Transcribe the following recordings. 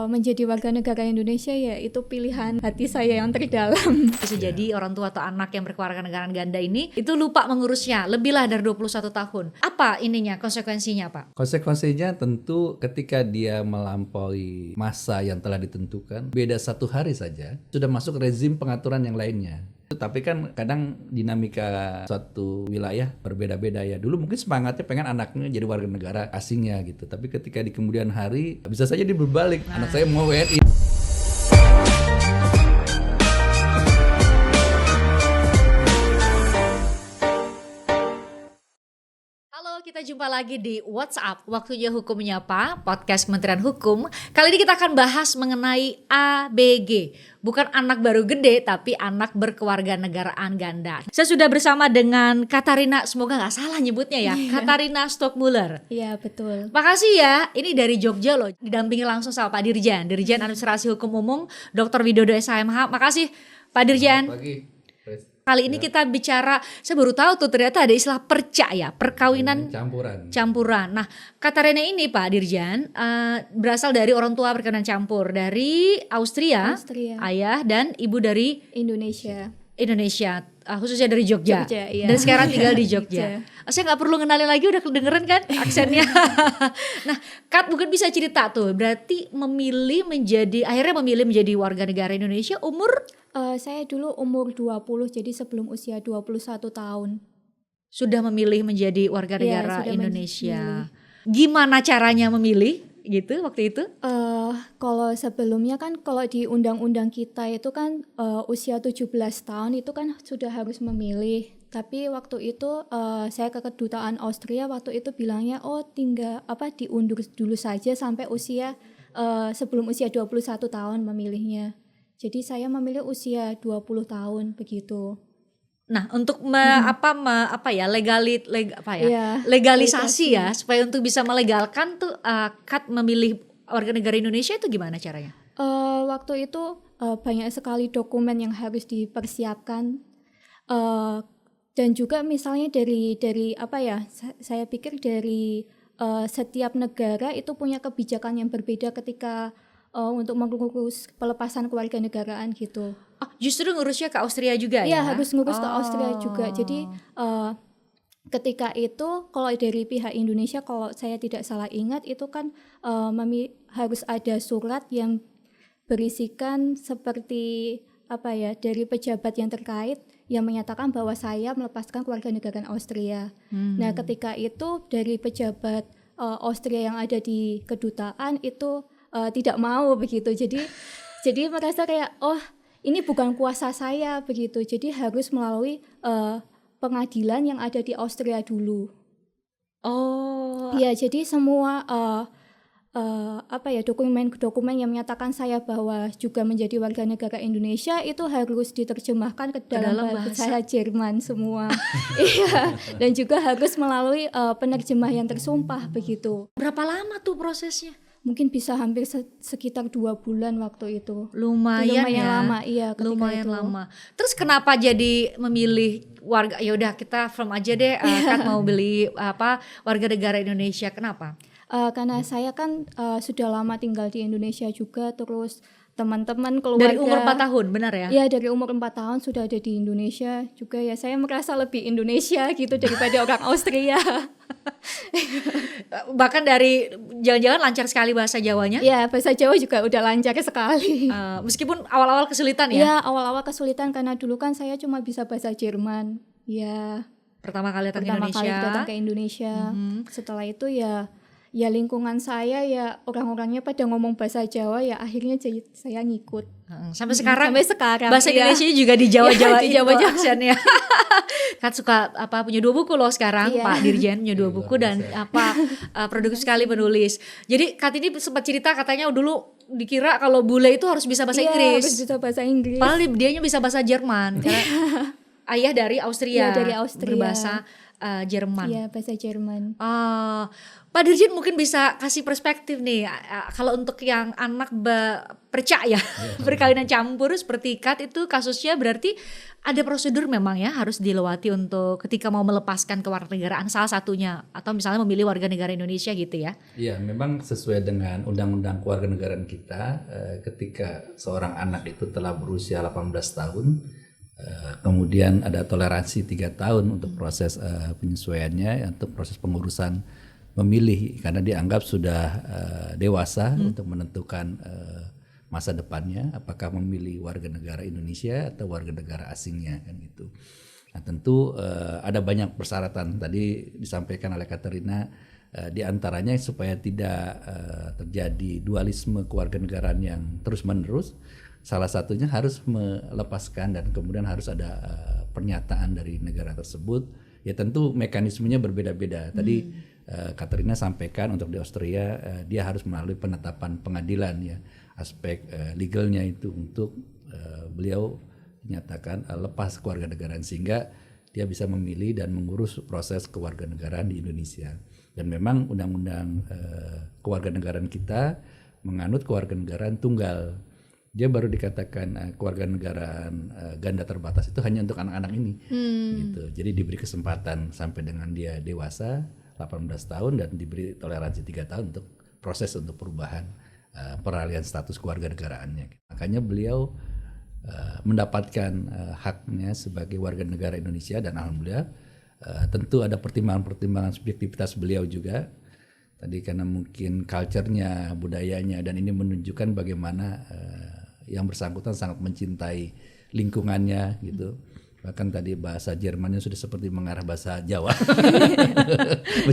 menjadi warga negara Indonesia ya itu pilihan hati saya yang terdalam. Bisa jadi orang tua atau anak yang berkeluarga negaraan ganda ini itu lupa mengurusnya lebih lah dari 21 tahun. Apa ininya konsekuensinya Pak? Konsekuensinya tentu ketika dia melampaui masa yang telah ditentukan, beda 1 hari saja sudah masuk rezim pengaturan yang lainnya. Tapi kan kadang dinamika suatu wilayah berbeda-beda ya. Dulu mungkin semangatnya pengen anaknya jadi warga negara asingnya gitu. Tapi ketika di kemudian hari bisa saja dia berbalik. Anak saya mau WNI. Kita jumpa lagi di WhatsApp Waktunya Hukum Menyapa, podcast Kementerian Hukum. Kali ini kita akan bahas mengenai ABG. Bukan anak baru gede, tapi anak berkewarganegaraan ganda. Saya sudah bersama dengan Katarina, semoga gak salah nyebutnya ya, Katarina Stockmuller. Iya betul. Makasih ya, ini dari Jogja loh, didampingi langsung sama Pak Dirjen Administrasi Hukum Umum, Dr. Widodo SHMH. Makasih Pak Dirjen. Selamat pagi. Kali ini kita bicara, saya baru tahu tuh ternyata ada istilah perca ya, perkawinan campuran. Nah, Katarina ini Pak Dirjen berasal dari orang tua perkawinan campur dari Austria, ayah dan ibu dari Indonesia, khususnya dari Jogja. Iya. Dan sekarang tinggal di Jogja. Saya nggak perlu ngenalin lagi, udah kedengeran kan aksennya. Nah, Kat mungkin bisa cerita tuh, berarti akhirnya memilih menjadi warga negara Indonesia umur? Saya dulu umur 20, jadi sebelum usia 21 tahun. Sudah memilih menjadi warga negara Indonesia. Gimana caranya memilih gitu waktu itu? Kalau sebelumnya kan kalau di undang-undang kita itu kan usia 17 tahun itu kan sudah harus memilih. Tapi waktu itu saya ke kedutaan Austria waktu itu bilangnya tinggal diundur dulu saja sampai usia sebelum usia 21 tahun memilihnya. Jadi saya memilih usia 20 tahun begitu. Nah, untuk legalisasi ya, supaya untuk bisa melegalkan tuh Kat memilih warga negara Indonesia itu gimana caranya? Waktu itu banyak sekali dokumen yang harus dipersiapkan. Dan juga misalnya dari saya pikir dari setiap negara itu punya kebijakan yang berbeda ketika untuk mengurus pelepasan kewarganegaraan gitu. Justru ngurusnya ke Austria juga ya? Iya, harus ngurus ke Austria juga. Jadi ketika itu kalau dari pihak Indonesia, kalau saya tidak salah ingat itu kan harus ada surat yang berisikan seperti dari pejabat yang terkait yang menyatakan bahwa saya melepaskan kewarganegaraan Austria. Nah, ketika itu dari pejabat Austria yang ada di kedutaan itu tidak mau begitu. Jadi merasa kayak ini bukan kuasa saya begitu. Jadi harus melalui pengadilan yang ada di Austria dulu. Iya, jadi semua dokumen yang menyatakan saya bahwa juga menjadi warga negara Indonesia itu harus diterjemahkan ke dalam bahasa Jerman semua. Iya, dan juga harus melalui penerjemah yang tersumpah begitu. Berapa lama tuh prosesnya? Mungkin bisa hampir sekitar 2 bulan waktu itu. Lumayan ya. Lama, iya. Lumayan lama. Terus kenapa jadi memilih warga? Ya udah kita firm aja deh. Kan mau beli warga negara Indonesia. Kenapa? Karena saya kan sudah lama tinggal di Indonesia juga, terus teman-teman keluarga. Dari umur 4 tahun, benar ya? Iya, dari umur 4 tahun sudah ada di Indonesia juga ya. Saya merasa lebih Indonesia gitu daripada orang Austria. Bahkan dari jangan-jangan lancar sekali bahasa Jawanya? Iya, bahasa Jawa juga udah lancar sekali. Meskipun awal-awal kesulitan ya? Iya, awal-awal kesulitan karena dulu kan saya cuma bisa bahasa Jerman. Iya. Pertama kali datang ke Indonesia. Setelah itu ya lingkungan saya ya orang-orangnya pada ngomong bahasa Jawa ya akhirnya saya ngikut. Sampai sekarang bahasa iya. Indonesia juga di Jawa-Jawa di Jawa-Jawa aksennya. Kan suka punya 2 buku loh sekarang, Pak Dirjen punya 2 buku dan produktif sekali penulis. Jadi Kat ini sempat cerita katanya dulu dikira kalau bule itu harus bisa bahasa Inggris. Harus bisa bahasa Inggris. Padahal dianya bisa bahasa Jerman karena ayah dari Austria, dari Austria. berbahasa Jerman. Iya, bahasa Jerman. Pak Dirjen mungkin bisa kasih perspektif nih, kalau untuk yang anak percaya perkawinan campur seperti Kat itu kasusnya berarti ada prosedur memang ya harus dilewati untuk ketika mau melepaskan kewarganegaraan salah satunya atau misalnya memilih warga negara Indonesia gitu ya. Iya, memang sesuai dengan undang-undang kewarganegaraan kita, ketika seorang anak itu telah berusia 18 tahun, kemudian ada toleransi 3 tahun untuk proses penyesuaiannya, untuk proses pengurusan memilih karena dianggap sudah dewasa untuk menentukan masa depannya, apakah memilih warga negara Indonesia atau warga negara asingnya kan gitu. Nah tentu ada banyak persyaratan tadi disampaikan oleh Katerina, di antaranya supaya tidak terjadi dualisme kewarganegaraan yang terus-menerus. Salah satunya harus melepaskan dan kemudian harus ada pernyataan dari negara tersebut. Ya tentu mekanismenya berbeda-beda. Tadi Katerina sampaikan untuk di Austria dia harus melalui penetapan pengadilan ya, aspek legalnya itu untuk beliau dinyatakan lepas kewarganegaraan sehingga dia bisa memilih dan mengurus proses kewarganegaraan di Indonesia. Dan memang undang-undang kewarganegaraan kita menganut kewarganegaraan tunggal. Dia baru dikatakan kewarganegaraan ganda terbatas itu hanya untuk anak-anak ini gitu. Jadi diberi kesempatan sampai dengan dia dewasa 18 tahun dan diberi toleransi 3 tahun untuk proses untuk perubahan peralihan status kewarganegaraannya. Makanya beliau mendapatkan haknya sebagai warga negara Indonesia dan alhamdulillah tentu ada pertimbangan-pertimbangan subjektivitas beliau juga. Tadi karena mungkin culture-nya, budayanya dan ini menunjukkan bagaimana yang bersangkutan sangat mencintai lingkungannya gitu. Bahkan tadi bahasa Jermannya sudah seperti mengarah bahasa Jawa.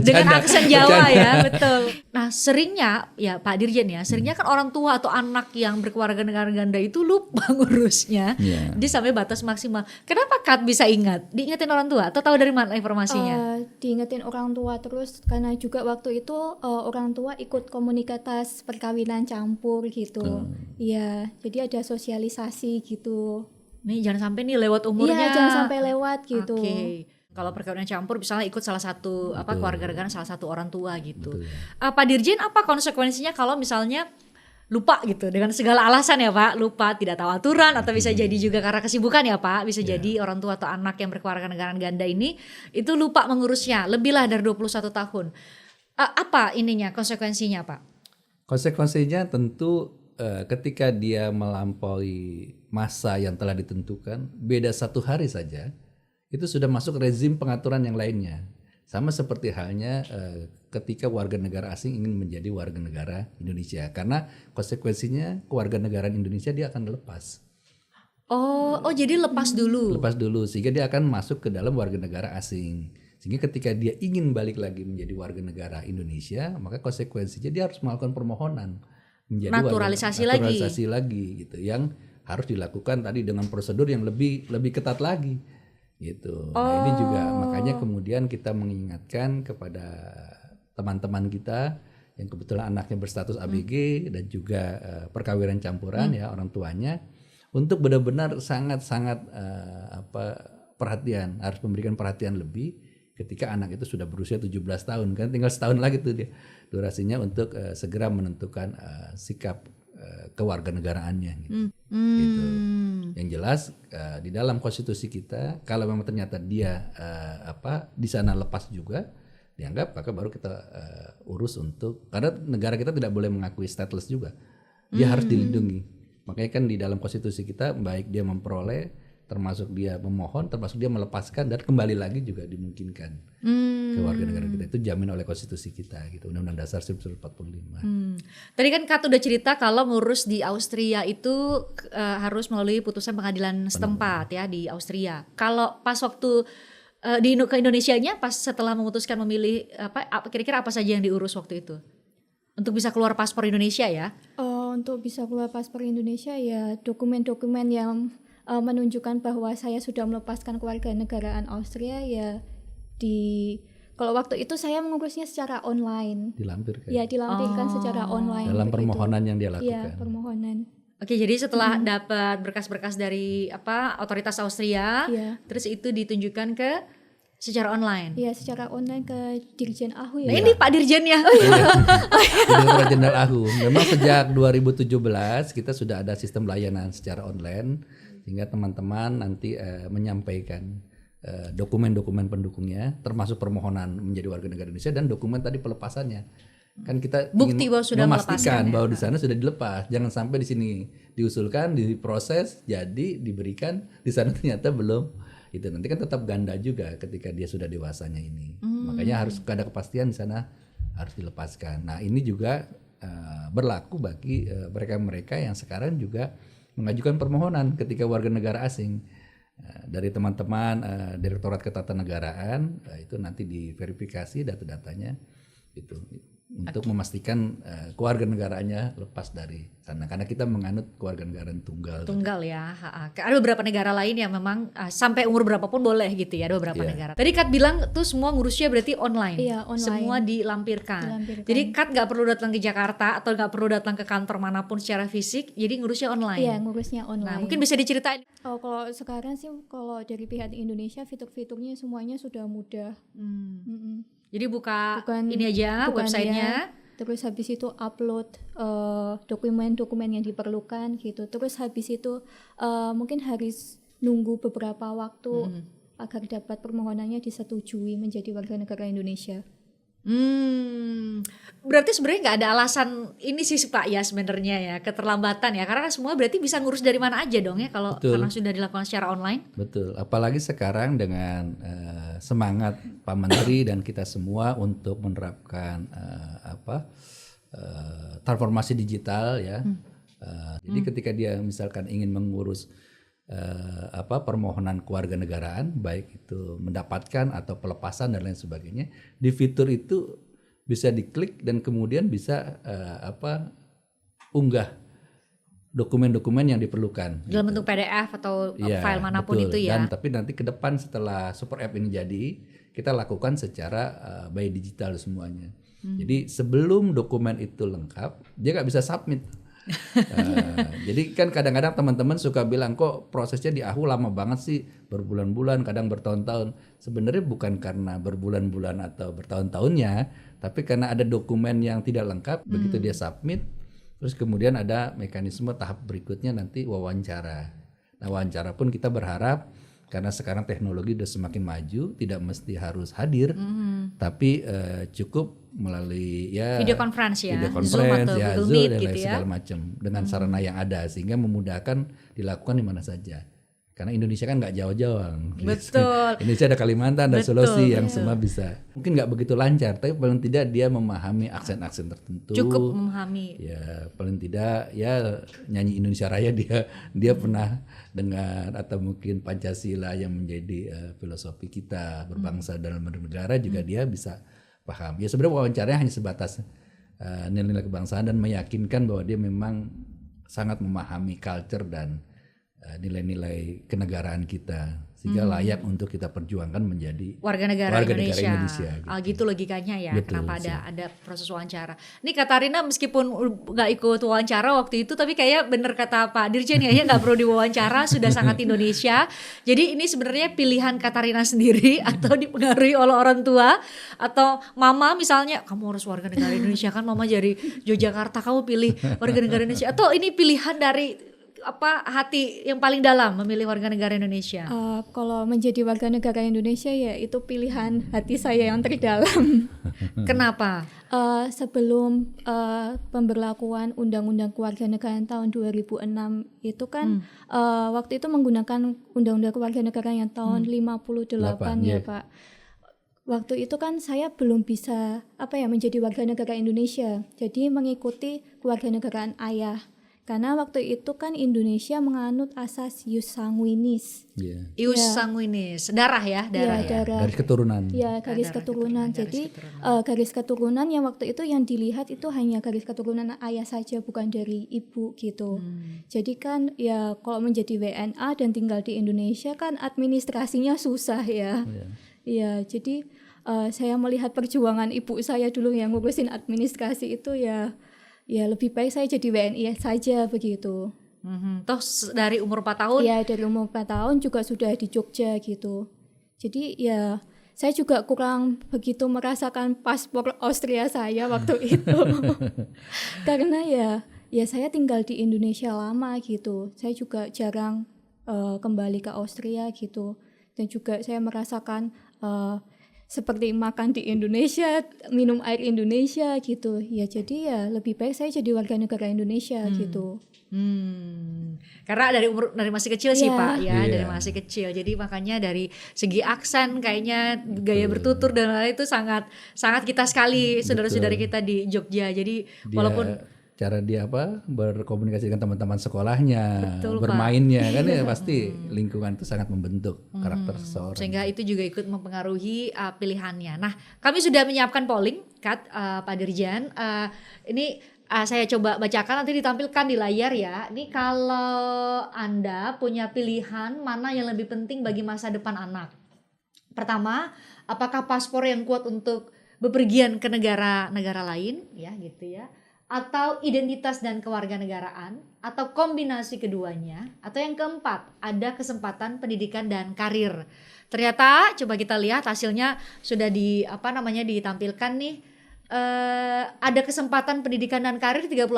Dengan aksen Jawa ya, betul. Nah seringnya ya Pak Dirjen ya, seringnya kan orang tua atau anak yang berkewarganegaraan ganda itu lupa ngurusnya. Dia sampai batas maksimal. Kenapa Kat bisa ingat? Diingetin orang tua atau tahu dari mana informasinya? Diingetin orang tua terus karena juga waktu itu orang tua ikut komunitas perkawinan campur gitu. Iya, jadi ada sosialisasi gitu. Nih jangan sampai nih lewat umurnya. Iya, jangan sampai lewat gitu. Oke. Kalau perkawinan campur misalnya ikut salah satu keluarga salah satu orang tua gitu. Pak Dirjen apa konsekuensinya kalau misalnya lupa gitu dengan segala alasan ya Pak, lupa tidak tahu aturan atau bisa jadi juga karena kesibukan ya Pak, bisa jadi orang tua atau anak yang berkewarganegaraan ganda ini itu lupa mengurusnya lebih lah dari 21 tahun. Apa ininya konsekuensinya Pak? Konsekuensinya tentu ketika dia melampaui masa yang telah ditentukan, beda 1 hari saja, itu sudah masuk rezim pengaturan yang lainnya. Sama seperti halnya ketika warga negara asing ingin menjadi warga negara Indonesia, karena konsekuensinya kewarganegaraan Indonesia dia akan lepas. Oh jadi lepas dulu. Lepas dulu, sehingga dia akan masuk ke dalam warga negara asing. Sehingga ketika dia ingin balik lagi menjadi warga negara Indonesia, maka konsekuensinya dia harus melakukan permohonan menjadi naturalisasi lagi gitu, yang harus dilakukan tadi dengan prosedur yang lebih ketat lagi gitu. Nah ini juga makanya kemudian kita mengingatkan kepada teman-teman kita yang kebetulan anaknya berstatus ABG dan juga perkawinan campuran ya orang tuanya, untuk benar-benar sangat-sangat perhatian, harus memberikan perhatian lebih ketika anak itu sudah berusia 17 tahun kan, tinggal setahun lagi tuh dia durasinya untuk segera menentukan sikap kewarganegaraannya gitu. Gitu. Yang jelas di dalam konstitusi kita kalau memang ternyata dia di sana lepas juga dianggap, maka baru kita urus untuk, karena negara kita tidak boleh mengakui stateless juga, dia harus dilindungi. Makanya kan di dalam konstitusi kita baik dia memperoleh, termasuk dia memohon, termasuk dia melepaskan dan kembali lagi juga dimungkinkan ke warga negara kita. Itu jamin oleh konstitusi kita gitu, Undang-Undang Dasar 1945. Tadi kan Kat udah cerita kalau ngurus di Austria itu harus melalui putusan pengadilan setempat ya di Austria. Kalau pas waktu ke Indonesianya pas setelah memutuskan memilih kira-kira apa saja yang diurus waktu itu untuk bisa keluar paspor Indonesia ya? Untuk bisa keluar paspor Indonesia ya dokumen-dokumen yang menunjukkan bahwa saya sudah melepaskan kewarganegaraan Austria ya kalau waktu itu saya mengurusnya secara online. Dilampirkan. Ya, dilampirkan secara online. Dalam permohonan yang dia lakukan. Iya, permohonan. Oke, jadi setelah dapat berkas-berkas dari otoritas Austria, terus itu ditunjukkan ke secara online. Ya secara online ke Dirjen AHU Nah ya. ini Pak Dirjennya. Direktorat Jenderal AHU. Memang sejak 2017 kita sudah ada sistem layanan secara online sehingga teman-teman nanti menyampaikan dokumen-dokumen pendukungnya termasuk permohonan menjadi warga negara Indonesia dan dokumen tadi pelepasannya. Kan kita Bukti bahwa sudah memastikan melepaskan, bahwa di sana sudah dilepas. Jangan sampai di sini diusulkan, diproses, jadi diberikan di sana ternyata belum. Itu nanti kan tetap ganda juga ketika dia sudah dewasanya ini. Makanya harus ada kepastian di sana harus dilepaskan. Nah, ini juga berlaku bagi mereka-mereka yang sekarang juga mengajukan permohonan ketika warga negara asing. Dari teman-teman Direktorat Ketatanegaraan itu nanti diverifikasi data-datanya itu untuk memastikan kewarganegaraannya lepas dari sana karena kita menganut kewarganegaraan tunggal. Tunggal ya. Ada beberapa negara lain yang memang sampai umur berapapun boleh gitu ya. Ada beberapa negara. Tadi Kat bilang tuh semua ngurusnya berarti online. Iya, online. Semua dilampirkan. Jadi Kat nggak perlu datang ke Jakarta atau nggak perlu datang ke kantor manapun secara fisik. Jadi ngurusnya online. Iya, ngurusnya online. Nah, mungkin bisa diceritain. Oh, kalau sekarang sih kalau dari pihak Indonesia fitur-fiturnya semuanya sudah mudah. Jadi bukan ini aja websitenya. Terus habis itu upload dokumen-dokumen yang diperlukan gitu. Terus habis itu mungkin harus nunggu beberapa waktu agar dapat permohonannya disetujui menjadi warga negara Indonesia. Berarti sebenarnya nggak ada alasan ini sih Pak ya sebenarnya ya keterlambatan ya karena semua berarti bisa ngurus dari mana aja dong ya kalau karena sudah dilakukan secara online. Betul, apalagi sekarang dengan semangat Pak Menteri dan kita semua untuk menerapkan transformasi digital ya. Jadi ketika dia misalkan ingin mengurus permohonan kewarganegaraan baik itu mendapatkan atau pelepasan dan lain sebagainya di fitur itu bisa diklik dan kemudian bisa unggah dokumen-dokumen yang diperlukan dalam bentuk PDF atau file manapun betul. Itu ya. Dan tapi nanti ke depan setelah super app ini jadi kita lakukan secara by digital semuanya. Jadi sebelum dokumen itu lengkap dia nggak bisa submit. Jadi kan kadang-kadang teman-teman suka bilang kok prosesnya di AHU lama banget sih berbulan-bulan kadang bertahun-tahun. Sebenarnya bukan karena berbulan-bulan atau bertahun-tahunnya tapi karena ada dokumen yang tidak lengkap begitu dia submit terus kemudian ada mekanisme tahap berikutnya nanti wawancara. Nah wawancara pun kita berharap karena sekarang teknologi sudah semakin maju tidak mesti harus hadir tapi cukup melalui video conference ya, Zoom atau Google Zoom Meet dan gitu lain ya. segala macam dengan sarana yang ada sehingga memudahkan dilakukan di mana saja. Karena Indonesia kan nggak jauh-jauh. Betul. Indonesia ada Kalimantan, ada Sulawesi yang semua bisa. Mungkin nggak begitu lancar, tapi paling tidak dia memahami aksen-aksen tertentu. Cukup memahami. Ya paling tidak ya nyanyi Indonesia Raya dia pernah dengar atau mungkin Pancasila yang menjadi filosofi kita berbangsa dalam bernegara juga dia bisa paham. Ya sebenarnya wawancaranya hanya sebatas nilai-nilai kebangsaan dan meyakinkan bahwa dia memang sangat memahami culture dan nilai-nilai kenegaraan kita sehingga layak untuk kita perjuangkan menjadi warga negara Indonesia. Gitu. Gitu logikanya ya. Betul, kenapa ada proses wawancara. Ini Katarina meskipun nggak ikut wawancara waktu itu tapi kayak bener kata Pak Dirjen ya nggak perlu diwawancara sudah sangat Indonesia. Jadi ini sebenarnya pilihan Katarina sendiri atau dipengaruhi oleh orang tua atau mama misalnya kamu harus warga negara Indonesia kan mama dari Yogyakarta kamu pilih warga negara Indonesia atau ini pilihan dari hati yang paling dalam memilih warga negara Indonesia? Kalau menjadi warga negara Indonesia ya itu pilihan hati saya yang terdalam. Kenapa? Sebelum pemberlakuan Undang-Undang Kewarganegaraan tahun 2006 itu kan waktu itu menggunakan Undang-Undang Kewarganegaraan yang tahun 58 ya Pak. Waktu itu kan saya belum bisa menjadi warga negara Indonesia. Jadi mengikuti kewarganegaraan ayah. Karena waktu itu kan Indonesia menganut asas ius sanguinis. Ius sanguinis, darah ya, darah. Garis keturunan. Ya, garis keturunan. Jadi garis keturunan yang waktu itu yang dilihat itu hanya garis keturunan ayah saja, bukan dari ibu gitu. Jadi kan ya kalau menjadi WNA dan tinggal di Indonesia kan administrasinya susah ya. Iya, jadi saya melihat perjuangan ibu saya dulu yang ngurusin administrasi itu ya lebih baik saya jadi WNI saja begitu. Toh dari umur 4 tahun? Ya dari umur 4 tahun juga sudah di Jogja gitu. Jadi ya saya juga kurang begitu merasakan paspor Austria saya waktu itu. Karena ya saya tinggal di Indonesia lama gitu. Saya juga jarang kembali ke Austria gitu. Dan juga saya merasakan seperti makan di Indonesia, minum air Indonesia gitu. Ya jadi ya lebih baik saya jadi warga negara Indonesia gitu. Karena dari masih kecil sih Pak ya, Iya. dari masih kecil. Jadi makanya dari segi aksen kayaknya gaya bertutur dan lain-lain itu sangat kita sekali saudara-saudari kita di Jogja. Jadi walaupun Cara dia berkomunikasi dengan teman-teman sekolahnya, Betul, bermainnya kan ya pasti lingkungan itu sangat membentuk karakter seseorang. sehingga itu juga ikut mempengaruhi pilihannya. Nah, kami sudah menyiapkan polling, Pak Dirjen. Ini saya coba bacakan, nanti ditampilkan di layar ya. Ini kalau Anda punya pilihan mana yang lebih penting bagi masa depan anak. Pertama, apakah paspor yang kuat untuk bepergian ke negara lain, ya gitu ya. Atau identitas dan kewarganegaraan, atau kombinasi keduanya, atau yang keempat, ada kesempatan pendidikan dan karir. Ternyata coba kita lihat hasilnya sudah ditampilkan nih. Ada kesempatan pendidikan dan karir 38%.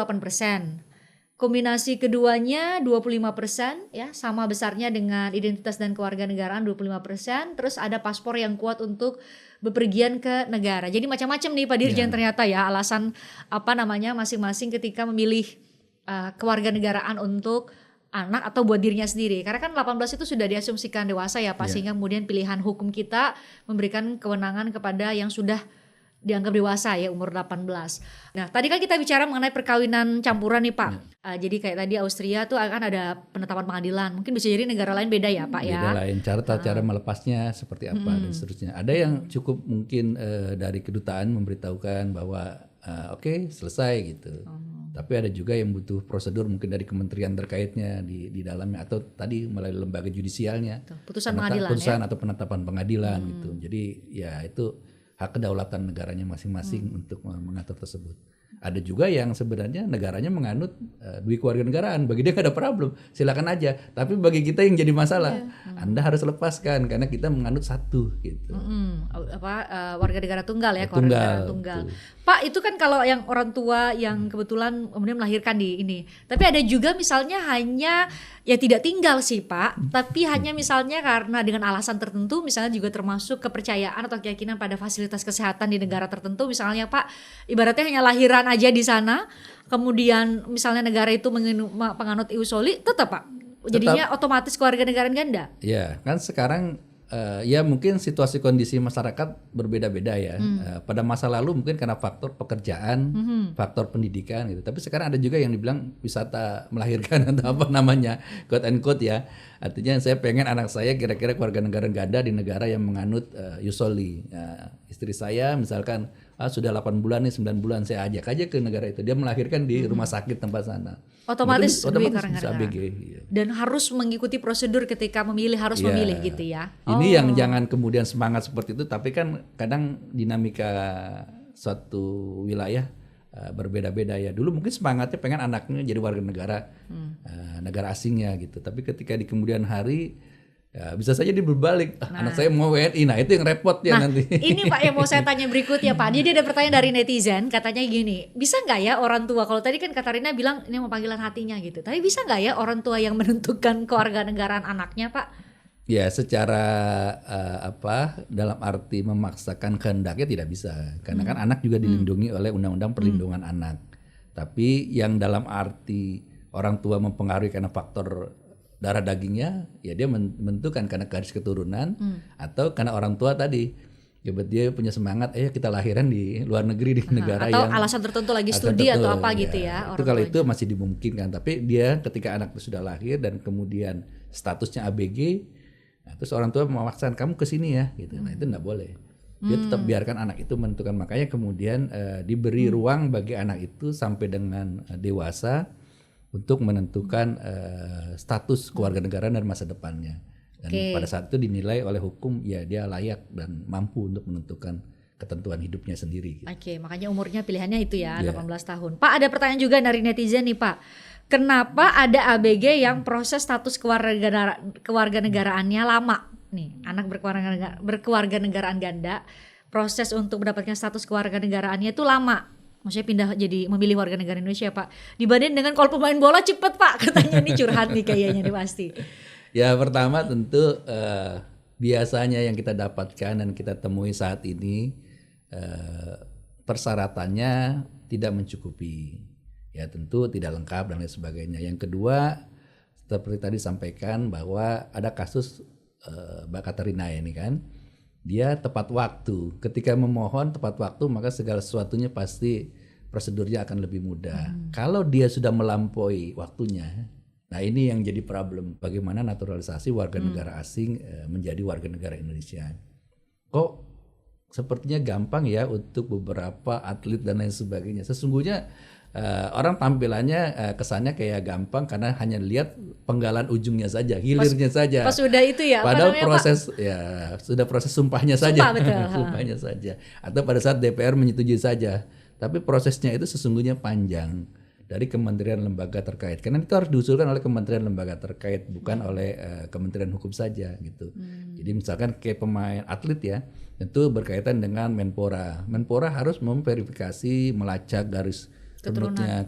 Kombinasi keduanya 25% ya, sama besarnya dengan identitas dan kewarganegaraan 25%. Terus ada paspor yang kuat untuk bepergian ke negara. Jadi macam-macam nih Pak Dirjen ternyata ya alasan masing-masing ketika memilih kewarganegaraan untuk anak atau buat dirinya sendiri. Karena kan 18 itu sudah diasumsikan dewasa ya Pak, sehingga kemudian pilihan hukum kita memberikan kewenangan kepada yang sudah dianggap dewasa ya, umur 18. Nah tadi kan kita bicara mengenai perkawinan campuran nih Pak. Jadi kayak tadi Austria tuh akan ada penetapan pengadilan. Mungkin bisa jadi negara lain beda ya Pak ya. Beda lain, cara melepasnya seperti apa dan seterusnya. Ada yang cukup mungkin dari kedutaan memberitahukan bahwa oke, selesai gitu. Tapi ada juga yang butuh prosedur mungkin dari kementerian terkaitnya di dalamnya, atau tadi melalui lembaga judisialnya. Putusan pengadilan putusan ya. atau penetapan pengadilan gitu. Jadi ya itu hak kedaulatan negaranya masing-masing untuk mengatur tersebut. Ada juga yang sebenarnya negaranya menganut dui kewarganegaraan, bagi dia gak ada problem, silakan aja. Tapi bagi kita yang jadi masalah, Anda harus lepaskan karena kita menganut satu gitu. Warga negara tunggal ya, kewarganegaraan tunggal. Pak, itu kan kalau yang orang tua yang kebetulan kemudian melahirkan di ini. Tapi ada juga misalnya hanya ya tidak tinggal sih Pak, tapi hanya misalnya karena dengan alasan tertentu, misalnya juga termasuk kepercayaan atau keyakinan pada fasilitas kesehatan di negara tertentu, misalnya Pak, ibaratnya hanya lahiran aja di sana, kemudian misalnya negara itu penganut ius soli, tetap Pak, jadinya otomatis kewarganegaraan ganda. Ya, kan sekarang ya mungkin situasi kondisi masyarakat berbeda-beda ya. Pada masa lalu mungkin karena faktor pekerjaan, faktor pendidikan gitu. Tapi sekarang ada juga yang dibilang wisata melahirkan atau apa namanya, quote and quote ya. Artinya saya pengen anak saya kira-kira kewarganegaraan ganda di negara yang menganut ius soli. Istri saya misalkan sudah 8 bulan nih, 9 bulan, saya ajak aja ke negara itu. Dia melahirkan di rumah sakit tempat sana. Otomatis bisa ABG. Iya. Dan harus mengikuti prosedur ketika memilih, harus memilih gitu ya. Ini yang jangan kemudian semangat seperti itu, tapi kan kadang dinamika suatu wilayah berbeda-beda ya. Dulu mungkin semangatnya pengen anaknya jadi warga negara negara asingnya gitu. Tapi ketika di kemudian hari ya, bisa saja dia berbalik. Anak saya mau WNI. Nah itu yang repot ya nanti. Ini Pak yang mau saya tanya berikutnya Pak. Jadi ada pertanyaan dari netizen, katanya gini, bisa nggak ya orang tua, kalau tadi kan Katarina bilang ini mau panggilan hatinya gitu, tapi bisa nggak ya orang tua yang menentukan kewarganegaraan anaknya Pak? Ya secara dalam arti memaksakan kehendaknya tidak bisa. Karena kan anak juga dilindungi oleh Undang-Undang Perlindungan Anak. Tapi yang dalam arti orang tua mempengaruhi karena faktor darah dagingnya, ya dia menentukan karena garis keturunan atau karena orang tua tadi. Ya dia punya semangat, kita lahiran di luar negeri di negara atau yang alasan tertentu lagi studi atau apa gitu ya. Itu kalau itu masih dimungkinkan, tapi dia ketika anak itu sudah lahir dan kemudian statusnya ABG, nah, terus orang tua memaksakan kamu ke sini ya gitu. Nah, itu enggak boleh. Dia tetap biarkan anak itu menentukan, makanya kemudian diberi ruang bagi anak itu sampai dengan dewasa untuk menentukan status kewarganegaraan dan masa depannya. Dan pada saat itu dinilai oleh hukum ya dia layak dan mampu untuk menentukan ketentuan hidupnya sendiri. Oke, makanya umurnya pilihannya itu ya, 18 tahun. Pak, ada pertanyaan juga dari netizen nih Pak. Kenapa ada ABG yang proses status kewarganegaraannya lama? nih, anak berkewarganegaraan ganda, proses untuk mendapatkan status kewarganegaraannya itu lama. Maksudnya pindah jadi memilih warga negara Indonesia, Pak. Dibanding dengan kalau pemain bola cepet, Pak. Katanya ini curhat nih kayaknya nih pasti. Ya pertama tentu biasanya yang kita dapatkan dan kita temui saat ini persyaratannya tidak mencukupi. Ya tentu tidak lengkap dan lain sebagainya. Yang kedua seperti tadi sampaikan bahwa ada kasus Mbak Katarina ini kan, dia tepat waktu. Ketika memohon tepat waktu maka segala sesuatunya pasti prosedurnya akan lebih mudah. Kalau dia sudah melampaui waktunya, nah ini yang jadi problem. Bagaimana naturalisasi warga negara asing menjadi warga negara Indonesia? Kok sepertinya gampang ya untuk beberapa atlet dan lain sebagainya. Sesungguhnya orang tampilannya kesannya kayak gampang karena hanya lihat penggalan ujungnya saja, hilirnya saja. Pas sudah itu ya. Padahal namanya, proses Pak? Ya sudah proses sumpahnya saja, betul. sumpahnya saja. Atau pada saat DPR menyetujui saja. Tapi prosesnya itu sesungguhnya panjang dari kementerian lembaga terkait. Karena itu harus diusulkan oleh kementerian lembaga terkait, bukan oleh Kementerian Hukum saja gitu. Jadi misalkan kayak pemain atlet ya, tentu berkaitan dengan Menpora. Menpora harus memverifikasi, melacak garis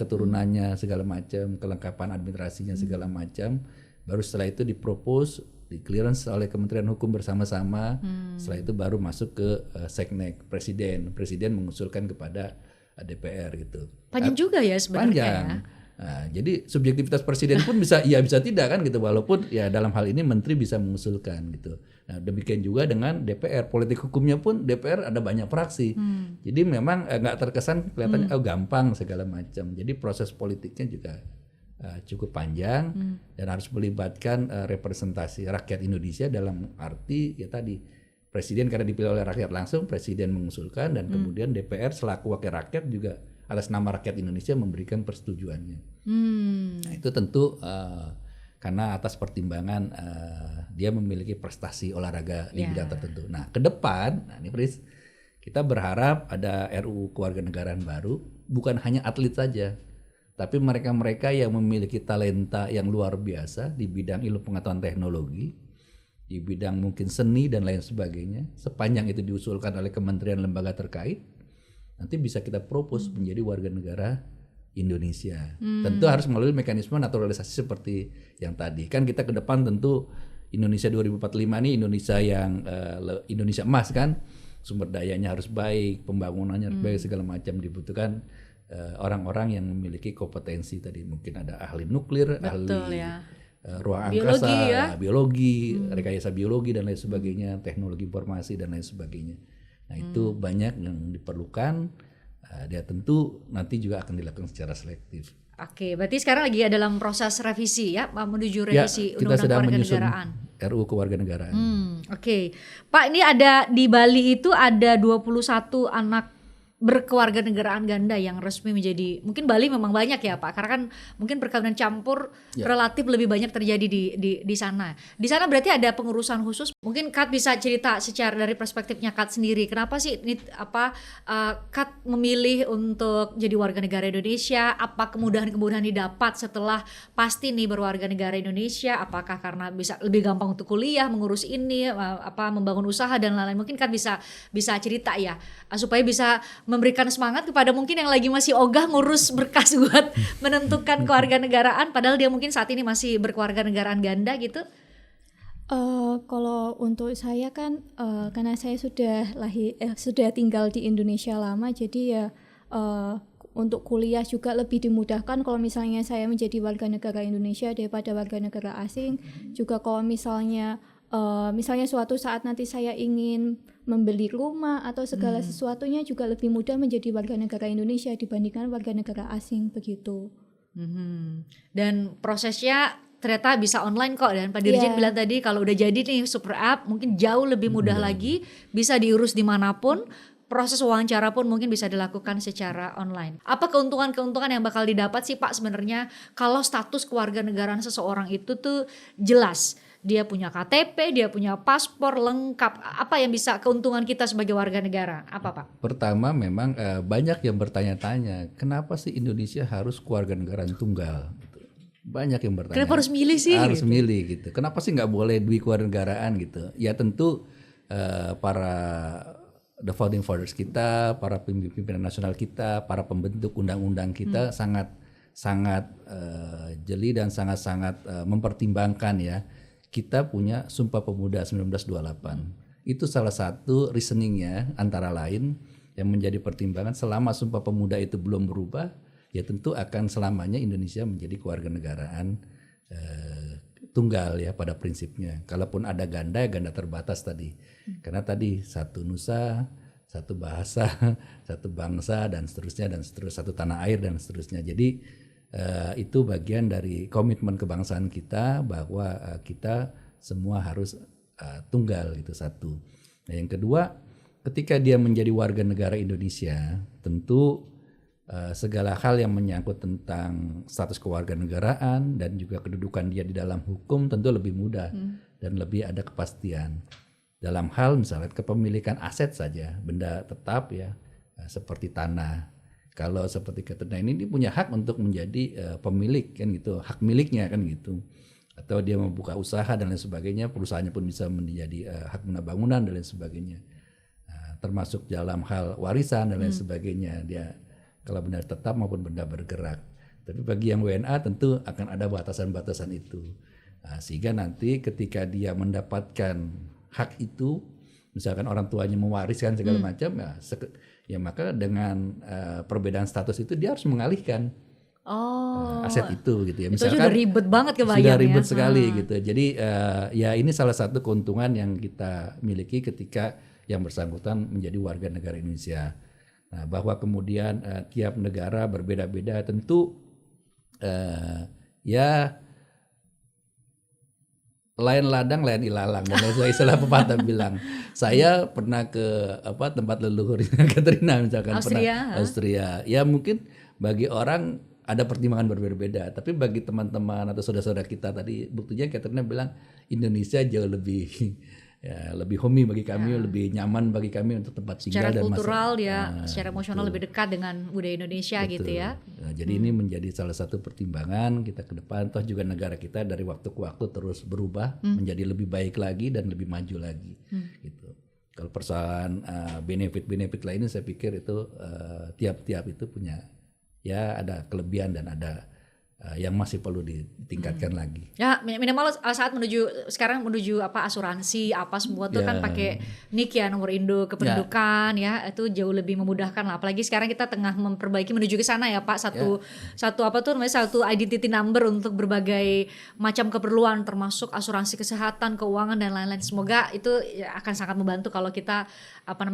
keturunannya segala macam, kelengkapan administrasinya segala macam. Baru setelah itu dipropose, di clearance oleh Kementerian Hukum bersama-sama. Setelah itu baru masuk ke Seknek, presiden mengusulkan kepada DPR gitu. Panjang juga ya sebenarnya. Panjang. Ya. Nah, jadi subjektivitas presiden pun bisa iya bisa tidak kan gitu, walaupun ya dalam hal ini menteri bisa mengusulkan gitu. Nah, demikian juga dengan DPR, politik hukumnya pun DPR ada banyak fraksi. Jadi memang nggak terkesan kelihatannya gampang segala macam. Jadi proses politiknya juga cukup panjang dan harus melibatkan representasi rakyat Indonesia dalam arti ya tadi presiden karena dipilih oleh rakyat langsung, presiden mengusulkan dan kemudian DPR selaku wakil rakyat juga atas nama rakyat Indonesia memberikan persetujuannya. Nah, itu tentu karena atas pertimbangan dia memiliki prestasi olahraga di bidang tertentu. Nah, ke depan, ini Pris, kita berharap ada RUU Kewarganegaraan baru, bukan hanya atlet saja, tapi mereka-mereka yang memiliki talenta yang luar biasa di bidang ilmu pengetahuan teknologi, di bidang mungkin seni dan lain sebagainya, sepanjang itu diusulkan oleh kementerian lembaga terkait, nanti bisa kita propose menjadi warga negara Indonesia. Tentu harus melalui mekanisme naturalisasi seperti yang tadi. Kan kita ke depan tentu Indonesia 2045 ini Indonesia yang Indonesia emas kan, sumber dayanya harus baik, pembangunannya harus baik, segala macam dibutuhkan orang-orang yang memiliki kompetensi tadi. Mungkin ada ahli nuklir, ahli ruang angkasa, biologi, rekayasa biologi dan lain sebagainya, teknologi informasi dan lain sebagainya. Nah itu banyak yang diperlukan. Dia tentu nanti juga akan dilakukan secara selektif. Oke, berarti sekarang lagi dalam proses revisi ya, menuju revisi Undang-Undang Kewarganegaraan. RUU Kewarganegaraan. Oke. Pak, ini ada di Bali itu ada 21 anak berkewarganegaraan ganda yang resmi menjadi, mungkin Bali memang banyak ya Pak, karena kan mungkin perkawinan campur relatif lebih banyak terjadi di sana. Di sana berarti ada pengurusan khusus. Mungkin Kat bisa cerita secara dari perspektifnya Kat sendiri, kenapa sih Kat memilih untuk jadi warga negara Indonesia? Apa kemudahan-kemudahan didapat setelah pasti nih berwarga negara Indonesia? Apakah karena bisa lebih gampang untuk kuliah, mengurus ini, membangun usaha dan lain-lain? Mungkin Kat bisa cerita ya, supaya bisa memberikan semangat kepada mungkin yang lagi masih ogah ngurus berkas buat menentukan kewarganegaraan padahal dia mungkin saat ini masih berkewarganegaraan ganda gitu. Kalau untuk saya kan karena saya sudah tinggal di Indonesia lama, jadi ya untuk kuliah juga lebih dimudahkan kalau misalnya saya menjadi warga negara Indonesia daripada warga negara asing. Juga kalau misalnya suatu saat nanti saya ingin membeli rumah atau segala sesuatunya juga lebih mudah menjadi warga negara Indonesia dibandingkan warga negara asing begitu. Dan prosesnya ternyata bisa online kok, dan Pak Dirjen bilang tadi kalau udah jadi nih super app mungkin jauh lebih mudah lagi, bisa diurus dimanapun. Proses wawancara pun mungkin bisa dilakukan secara online. Apa keuntungan-keuntungan yang bakal didapat sih Pak sebenarnya kalau status kewarganegaraan seseorang itu tuh jelas? Dia punya KTP, dia punya paspor lengkap. Apa yang bisa keuntungan kita sebagai warga negara? Apa Pak? Pertama memang banyak yang bertanya-tanya, kenapa sih Indonesia harus kewarganegaraan tunggal? Banyak yang bertanya. Kenapa harus milih sih? Harus milih gitu. Kenapa sih nggak boleh kewarganegaraan gitu? Ya tentu para the founding fathers kita, para pimpinan nasional kita, para pembentuk undang-undang kita sangat jeli dan sangat mempertimbangkan ya. Kita punya Sumpah Pemuda 1928. Itu salah satu reasoningnya antara lain yang menjadi pertimbangan selama Sumpah Pemuda itu belum berubah, ya tentu akan selamanya Indonesia menjadi kewarganegaraan tunggal ya pada prinsipnya. Kalaupun ada ganda, ya ganda terbatas tadi. Karena tadi satu nusa, satu bahasa, satu bangsa dan seterusnya, satu tanah air dan seterusnya. Jadi itu bagian dari komitmen kebangsaan kita bahwa kita semua harus tunggal gitu satu. Nah, yang kedua, ketika dia menjadi warga negara Indonesia, tentu segala hal yang menyangkut tentang status kewarganegaraan dan juga kedudukan dia di dalam hukum tentu lebih mudah dan lebih ada kepastian. Dalam hal misalnya kepemilikan aset saja, benda tetap ya, seperti tanah. Kalau seperti Katrina ini dia punya hak untuk menjadi pemilik kan gitu, hak miliknya kan gitu. Atau dia membuka usaha dan lain sebagainya, perusahaannya pun bisa menjadi hak guna bangunan dan lain sebagainya. Termasuk dalam hal warisan dan lain sebagainya, dia kalau benda tetap maupun benda bergerak. Tapi bagi yang WNA tentu akan ada batasan-batasan itu. Sehingga nanti ketika dia mendapatkan hak itu, misalkan orang tuanya mewariskan segala macam, ya maka dengan perbedaan status itu dia harus mengalihkan aset itu gitu ya. Misalkan itu sudah ribet banget kebayangnya. Sudah ribet sekali gitu. Jadi ya ini salah satu keuntungan yang kita miliki ketika yang bersangkutan menjadi warga negara Indonesia. Nah, bahwa kemudian tiap negara berbeda-beda tentu ya lain ladang lain ilalang dan istilah pepatah bilang. Saya pernah ke tempat leluhurnya Katrina misalkan Austria. Ya mungkin bagi orang ada pertimbangan berbeda-beda, tapi bagi teman-teman atau saudara-saudara kita tadi buktinya Katrina bilang Indonesia jauh lebih homey bagi kami, lebih nyaman bagi kami untuk tempat tinggal secara dan kultural secara emosional lebih dekat dengan budaya Indonesia. Betul. Gitu ya. Nah, jadi ini menjadi salah satu pertimbangan kita ke depan. Toh juga negara kita dari waktu ke waktu terus berubah menjadi lebih baik lagi dan lebih maju lagi. Gitu. Kalau persoalan benefit lainnya saya pikir itu tiap-tiap itu punya ya ada kelebihan dan ada yang masih perlu ditingkatkan lagi. Ya minimal saat sekarang menuju asuransi semua tuh kan pakai NIK ya, nomor induk kependudukan ya itu jauh lebih memudahkan lah. Apalagi sekarang kita tengah memperbaiki menuju ke sana ya Pak, satu identity number untuk berbagai macam keperluan termasuk asuransi kesehatan, keuangan dan lain-lain. Semoga itu akan sangat membantu kalau kita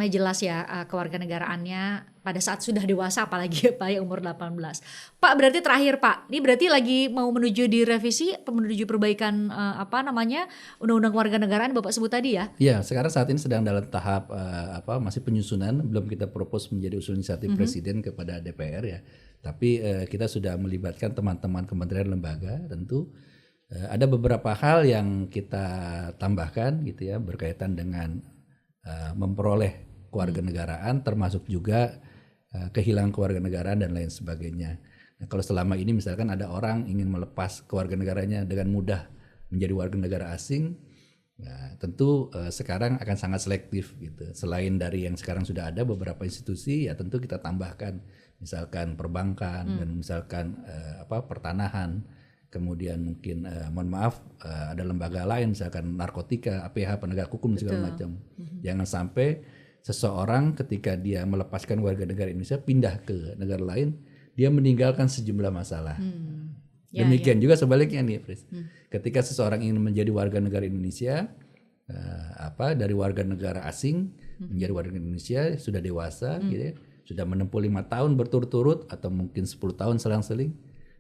jelas ya kewarganegaraannya pada saat sudah dewasa, apalagi Pak yang umur 18. Pak berarti terakhir Pak, ini berarti lagi mau menuju direvisi, menuju perbaikan undang-undang kewarganegaraan Bapak sebut tadi ya? Iya, sekarang saat ini sedang dalam tahap masih penyusunan, belum kita propose menjadi usul inisiatif Presiden kepada DPR ya. Tapi kita sudah melibatkan teman-teman kementerian lembaga tentu. Ada beberapa hal yang kita tambahkan gitu ya berkaitan dengan memperoleh kewarganegaraan termasuk juga kehilangan kewarganegaraan dan lain sebagainya. Nah, kalau selama ini misalkan ada orang ingin melepas kewarganegaranya dengan mudah menjadi warga negara asing, nah, tentu sekarang akan sangat selektif gitu. Selain dari yang sekarang sudah ada beberapa institusi, ya tentu kita tambahkan misalkan perbankan dan misalkan pertanahan. Kemudian mungkin ada lembaga lain misalkan narkotika, APH, penegak hukum segala macam. Jangan sampai seseorang ketika dia melepaskan warga negara Indonesia pindah ke negara lain, dia meninggalkan sejumlah masalah. Demikian juga sebaliknya nih, Pris. Ketika seseorang ingin menjadi warga negara Indonesia, dari warga negara asing menjadi warga Indonesia sudah dewasa, gitu ya, sudah menempuh 5 tahun berturut-turut atau mungkin 10 tahun selang-seling.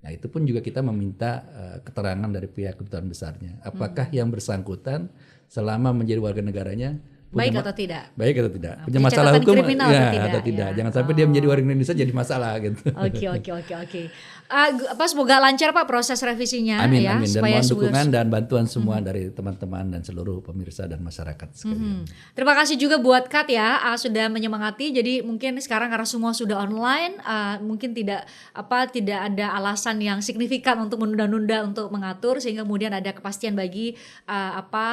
Nah itu pun juga kita meminta keterangan dari pihak kedutaan besarnya. Apakah yang bersangkutan selama menjadi warga negaranya Baik atau tidak? Baik atau tidak. Punya punya masalah catatan hukum kriminal ya, atau tidak, ya. Jangan sampai dia menjadi warga Indonesia jadi masalah gitu. Oke. Semoga lancar Pak proses revisinya Amin, ya, amin. Dan supaya mohon dukungan dan bantuan semua dari teman-teman dan seluruh pemirsa dan masyarakat sekalian. Terima kasih juga buat Kat ya, sudah menyemangati. Jadi mungkin sekarang karena semua sudah online, mungkin tidak ada alasan yang signifikan untuk menunda-nunda untuk mengatur, sehingga kemudian ada kepastian bagi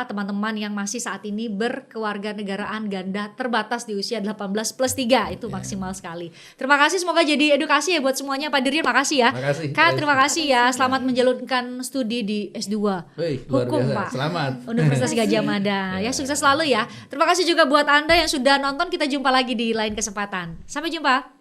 teman-teman yang masih saat ini berkewarganegaraan ganda terbatas di usia 18+3 itu maksimal sekali. Terima kasih, semoga jadi edukasi ya buat semuanya. Pak Dirjen makasih ya. Makasih. Kak, terima kasih ya. Selamat menjalankan studi di S2 Wih, luar Hukum biasa. Pak. Selamat. Universitas Gadjah Mada. Ya, sukses selalu ya. Terima kasih juga buat Anda yang sudah nonton. Kita jumpa lagi di lain kesempatan. Sampai jumpa.